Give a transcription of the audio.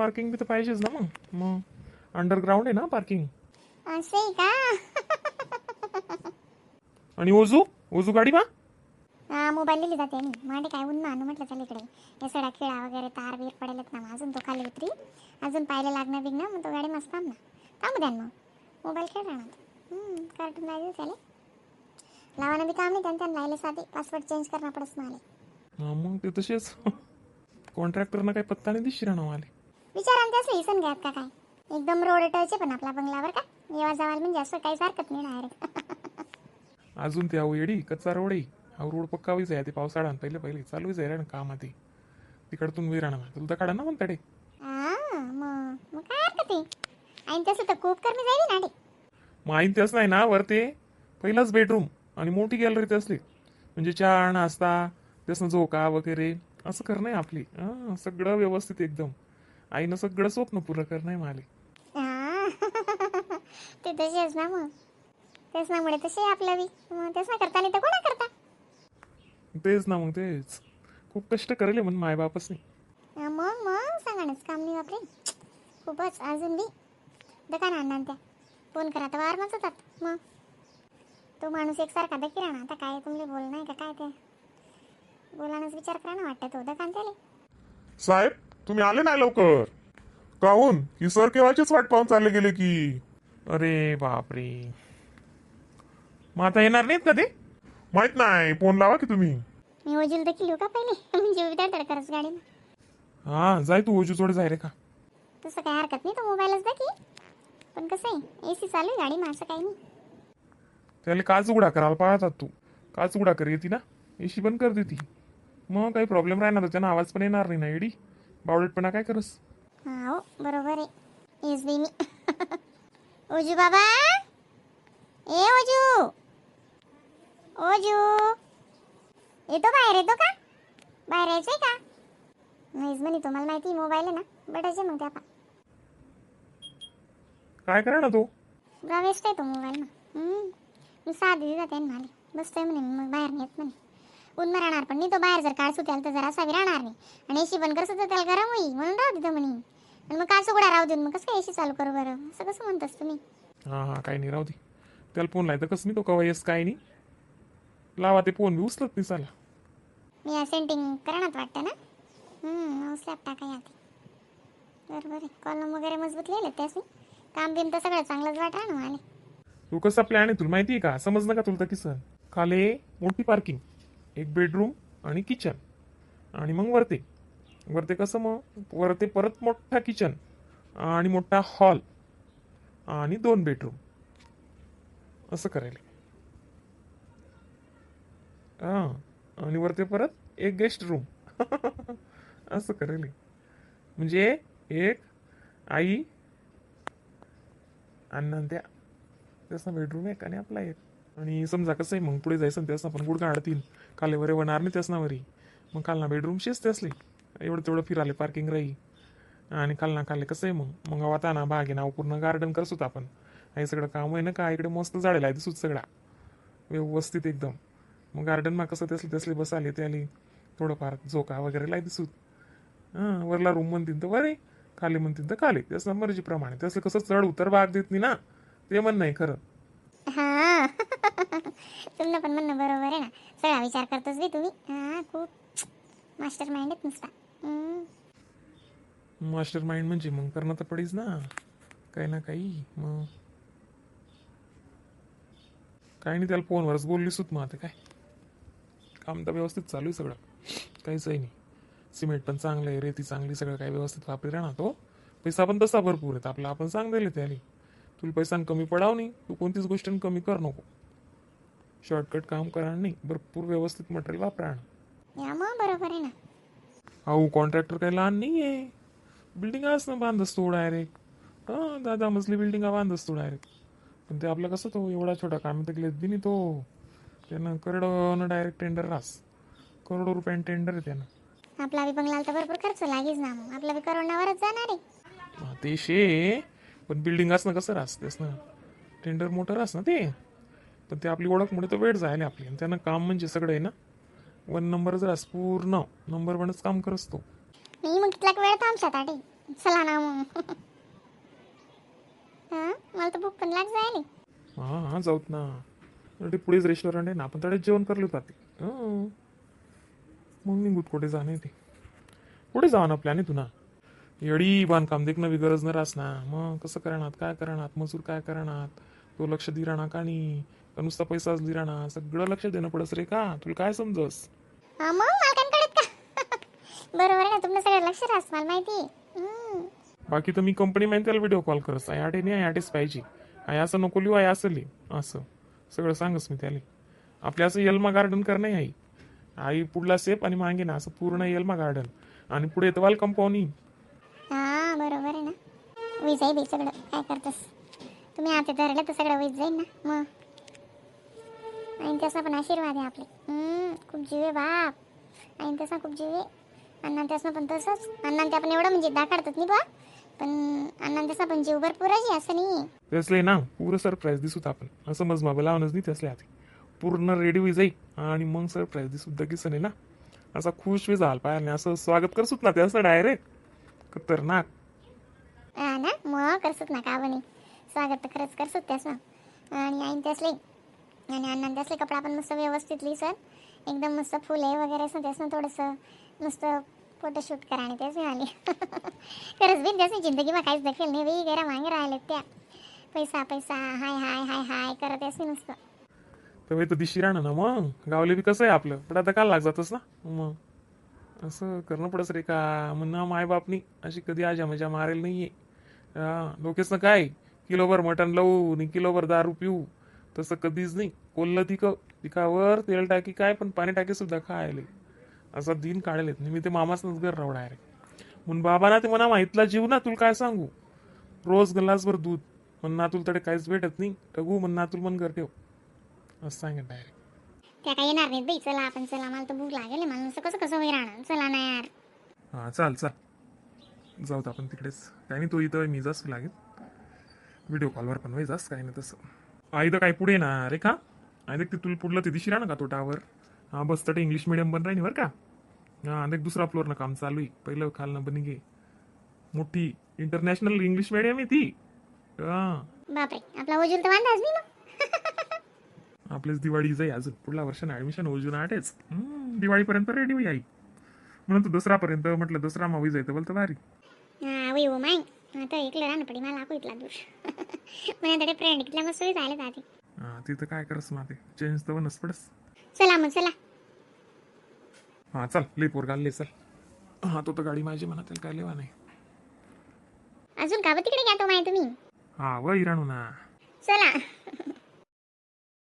Parking बी तर पाहिजेच ना. मग अंडरग्राऊंड आहे ना पार्किंग. असं आहे का? आणि ओजू ओजू गाडी मा हा मोबाईल लिहिली जाते मी मांडे काय ऊन आणू म्हटलं चल इकडे हे सडा खेळा वगैरे तार बीर पडेलत ना अजून तो खाली उतरी अजून पाहायला लागणार बिग ना मग तो गाडी मस्त थांब ना थांबू द्या मग मोबाईल खेळ राहणार कार्टून लावले त्याला लावाना बी काम नाही त्यांना लायले साधे पासवर्ड चेंज करणं पडस मला. हा मग ते तसेच कॉन्ट्रॅक्टरना काही पत्ता नाही दिसशी राहणार मला. विचारांत असं इसन घ्यात का काय एकदम रोड टच पण आपला बंगलावर का येवा जावाल म्हणजे असं काहीच हरकत नाही डायरेक्ट. अजून ते येडी कच्चा रोड आहे. हा रोड पक्का होईच आहे ते पावसाळा पहिले चालूच आहे ना काम आधी तिकडतून वी राहणार तुला तर काढा ना म्हणताडे. मग काय हरकत आहे आणि तसं तर खूप कमी जाईल ना. मग आईन तेच नाही ना वरते पहिलाच बेडरूम आणि मोठी गॅलरी ते असली म्हणजे चहा नाश्ता त्यासनं झोका वगैरे असं करणं आहे आपली. सगळं व्यवस्थित एकदम आईनं सगळं स्वप्न पुरं करणं आहे माले. ते तसेच ना मग तेच ना मुळे तसे आपलं बी मग तेच ना करता नाही तर कोणा करता. तेच ना मग तेच खूप कष्ट करेल म्हण माय बापच नाही. मग सांगाणच काम नाही बापरे खूपच अजून बी दुकान आणणार त्या फोन करा तर वार मच होतात. मग तो माणूस एकसारखा दकी राहणार आता काय तुमले बोल नाही का काय ते बोलानच विचार करा ना वाटतं तो दुकान त्याले. साहेब तुम्ही आले नाही लवकर काहून ही सर केव्हाचीच वाट पाहून चालले गेले की. अरे बापरे मग आता येणार नाहीत का ते. माहित नाही फोन लावा की तुम्ही. मी वजील देखील येऊ का पहिले म्हणजे विचार करच गाडी हा जाय तू ओजू जोडे जाय रे का. तसं काही हरकत नाही तो मोबाईलच दाखी पण कसं आहे एसी चालू आहे गाडी मग असं काही नाही. त्याला काच उघडा करायला पाहतात तू काच उघडा कर येते ना एशी बंद कर देती मग काही प्रॉब्लेम राहणार तर त्यांना आवाज पण येणार नाही ना एडी बावडेटपणा काय करस. हा हो बरोबर आहे येस बी मी. ओजू बाबा ए ओजू ओजू येतो बाहेर येतो का बाहेर यायचंय का नाहीच म्हणे तुम्हाला माहिती मोबाईल आहे ना बटायचे मग त्या काय करा ना तो वेस्ट आहे तो मोबाईल ना. मी साधी जाते म्हणाले बसतोय म्हणे मग बाहेर नेत म्हणे ऊन राहणार पण नाही तो बाहेर जर काळ सुटेल तर जरा असा राहणार नाही आणि एसी बंद करत तर त्याला गरम होईल म्हणून राहू देतो म्हणे आणि मग काच उघडा राहू देऊन मग कसं काय एसी चालू करू बरं असं कसं म्हणतोस तुम्ही. हा काही नाही राहू दे त्याला फोन लाय तर कसं नाही तो कवा येस काय नाही लावा ते फोन बी उचलत नाही चाला. मी सेंटिंग करण्यात वाटतं ना स्लॅब टाका यात बरोबर आहे कॉलम वगैरे मजबूत लिहिले त्यास काम बिम तर सगळं चांगलंच वाटा ना मला. तू कसा प्लॅन आहे तुला माहिती आहे का समजलं का तुला तर किसन खाली मोठी पार्किंग एक बेडरूम आणि किचन आणि मग वरते कसं मग वरते परत मोठा किचन आणि मोठा हॉल आणि 2 बेडरूम असं करायला. आणि वरते परत एक गेस्ट रूम असं करायला म्हणजे एक आई आणि त्या त्याचा बेडरूम एक आणि आपला एक आणि समजा कसं आहे मग पुढे जायचं त्यास आपण गुड काढतील खाली वरे वणार नाही त्याच नावरी मग खालना बेडरूम शेच ते असले एवढं तेवढं फिराले पार्किंग राही आणि खालना खाली कसं आहे मग वाता ना बागे नाव पूर्ण गार्डन करसोत आपण हे सगळं काम आहे ना का इकडे मस्त झाडेला आहे दिसूत सगळा व्यवस्थित एकदम मग गार्डन मा कसं त्यासले बस आले ते आली थोडंफार झोका वगैरे लाई दिसूत. वरला रूम म्हणतील तर वरे खाली म्हणतील तर खाली त्याच मर्जीप्रमाणे त्यासलं कसं चढ उतर भाग देत नाही ना ते म्हण नाही खरं. हा तुमनं पण म्हणणं बरोबर आहे ना सगळा विचार करतोच बी तुम्ही हा खूप मास्टर माइंड आहेत नुसता. मास्टर माइंड म्हणजे मग करणं तर पडीच ना काही ना काही मग काही नाही त्याला फोनवरच बोललीस मग आता काय काम तर व्यवस्थित चालू आहे सगळं काहीच आहे नाही. सिमेंट पण चांगलं आहे रेती चांगली सगळं काही व्यवस्थित वापरी राहणार तो पैसा पण तसा भरपूर आहे आपला आपण सांग दिले त्याला तुला पैसा कमी पडाव नाही तू कोणतीच गोष्ट कमी कर नको शॉर्टकट काम करा नाही भरपूर व्यवस्थित मटेरियल वापरा. या मग बरोबर आहे ना. अहो कॉन्ट्रॅक्टर काही लहान नाही आहे बिल्डिंग ना बांधस तो डायरेक्ट 10 मजली बिल्डिंगा बांधस तो डायरेक्ट पण ते आपलं कसं तो एवढा छोटा काम तकलेत बी नाही तो त्यानं करोडोनं डायरेक्ट टेंडर रास करोडो रुपयानं टेंडर आहे त्यानं. आपला बी बंगला तर भरपूर खर्च लागेच ना मग आपला बी करोडावरच जाणार आहे. ते शे पण बिल्डिंग असणं कसं रास तेच ना टेंडर मोठं रास ना ते पण ते आपली ओळखमुळे तो वेळ जायला आपली आणि त्यानं काम म्हणजे सगळं आहे ना 1 नंबरच रास पूर्ण नंबर 1च काम करस तो. मी मग कितला वेळ थांबशात आधी चला ना मग. हां मला तर भूक पण लाग जायली. हां हां जाऊत ना. ते पुढेच रेस्टॉरंट आहे ना, आपण तडेच जेवण करलो जाते. मग निघूत कुठे जाणे ते. कुठे जावा ना प्लॅन आहे तुना. येडी बांधकाम देखणं बी गरज न रास ना. मग कसं करणार, काय करणार, मजूर काय करणार, तो लक्ष दि राहणार का नाही, का नुसता पैसाच दि राहणार, सगळं लक्ष देणं पडस रे का, तुला काय समजस. हां मग मालकांकडेच का? बरोबर आहे ना, तुमचं सगळं लक्ष राहस मला माहिती. बाकी तर मी कंपनी मध्ये त्याला व्हिडिओ कॉल करस, आई आठे नाही, आई आठेच पाहिजे, आई असं नको लिहू, आई असं लिह, असं सगळं सांगस मी त्याला. आपल्या असं यल्मा गार्डन करणं आहे आई. आई पुढला सेप आणि मागे ना असं पूर्ण यल्मा गार्डन, आणि पुढे येतं वेलकम पाहुणी. हां बरोबर आहे ना. वीज आहे बी सगळं, काय करतस तुम्ही आता धरलं तर सगळं वीज जाईल ना मग. आणि तसा पण आशीर्वाद आहे आपले. खूप जीव आहे बाप, आणि तसा खूप जीव आहे. अण्णा त्यासनं पण तसंच, अण्णा ते आपण एवढं म्हणजे दाखवतात नाही बा, पण अण्णा तसा पण जीव भरपूर आहे असं नाही. त्यासले ना पुरं सरप्राईज दिसूत आपण, असं मज मागं लावणच नाही त्यासले आधी. पूर्ण रेडी होई जाई आणि मग सरप्राईज दिसूत दगीच नाही ना. असा खुश वी झाल पाहिजे असं स्वागत करसूत ना त्याचं डायरेक्ट खतरनाक. हा ना मग करसूत ना का बने, स्वागत तर खरंच करसूत त्यासनं. आणि आईन त्यासले आणि अण्णा त्यासले कपडा पण मस्त व्यवस्थित सर एकदम मस्त फुले वगैरे असं त्यासनं थोडंसं मस्त फोटोशूट करा आणि तेच मिळाले. खरंच बी त्याची जिंदगीમાં काहीच दखेल नाही बाई, गेरा मागे राहिले त्या पैसा पैसा हाय हाय हाय हाय करत असे नुसतं. तर तर दिशी राहणं ना मग गावले बी कसं आहे आपलं, पण आता काय लाग जातच ना. मग असं करणं पडस रे का, म्हणणं मायबापनी अशी कधी आजा मजा मारेल नाहीये. लोकेसनं काय किलोभर मटण लावू आणि किलोभर दारू पिऊ, तसं कधीच नाही. कोल्लं तिकावर तेल टाकी काय पण पाणी टाकी सुद्धा खायले असा दिन काढेल नाही मी. ते मामासनच घर राव डायरेक्ट म्हणून बाबा ना ते म्हणा माहितला जीव ना, तुला काय सांगू. रोज ग्लासभर दूध म्हणणं तुला तडे काहीच भेटत नाही, टगू म्हणणं तुला मन घर ठेव असं सांगेल डायरेक्ट. त्या काय येणार नाहीत बाई. चला आपण चला, मला तर भूक लागेल मला नुसतं कसं कसं होई राहणार. चला ना यार. हां चाल जाऊ तर आपण तिकडेच. काही नाही, तो इथं मी जास्त लागेल व्हिडिओ कॉलवर पण वय जास्त काही नाही तसं. आई तर काही पुढे ना रे का, आई देख ते तुला पुढलं ते दिशी राहणं का तो टावर. हां बस तटे इंग्लिश मिडियम बन राही बरं का. हां देख दुसरा फ्लोअरनं काम चालू आहे, पहिलं खालनं बनी गे मोठी इंटरनॅशनल इंग्लिश मिडियम आहे ती. हां बापरे, आपला वजून तर बांधाच मी मग. आपलीच दिवाळी जाई अजून, पुढल्या वर्षानं ऍडमिशन अजून आठेच. दिवाळीपर्यंत रेडी होई आई. म्हणून तू दसरापर्यंत म्हटलं, दसरा मावी जायचं बोलतं भारी. हा वय हो माय, आता एकलं राहणं पडी मला इथला दूर. पण आता फ्रेंड कितल्या मस्त झाले जाते. हां तिथं काय करस ना, ते चेंज तर बनच पडस. चला मग चला. हां चल ले पोरगा ले चल. हां तो तर गाडी माझी म्हणा, त्याला काय लेवा नाही. अजून का बा तिकडे घ्या तो माय तुम्ही. हां व इराणू ना. चला.